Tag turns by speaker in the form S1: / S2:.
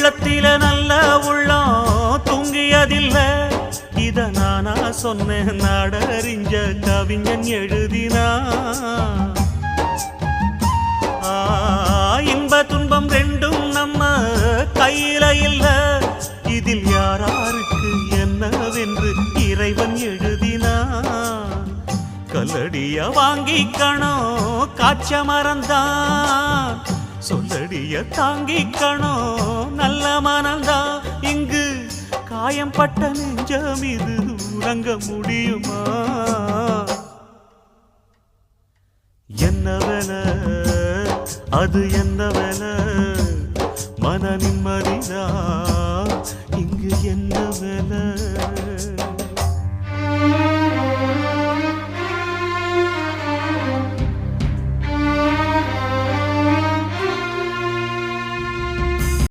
S1: உள்ளத்தில நல்ல உள்ளம் தூங்கியதில்ல. இத நானா சொன்னேன், நாடறிஞ்ச கவிஞன் எழுதினா. இன்ப துன்பம் ரெண்டும் நம்ம கையில இல்ல. இதில் யாராருக்கு என்னவென்று இறைவன் எழுதினா. கல்லடிய வாங்கிக்கணும் காய்ச்ச மறந்தான், சொல்லடிய தாங்கிக்கணும் நல்ல மனந்தான். இங்கு காயம் பட்ட நெஞ்சம் இது உறங்க முடியுமா? என்ன வேலை அது என்ன வேலை? மன நிம்மதிதான் இங்கு என்ன வேலை?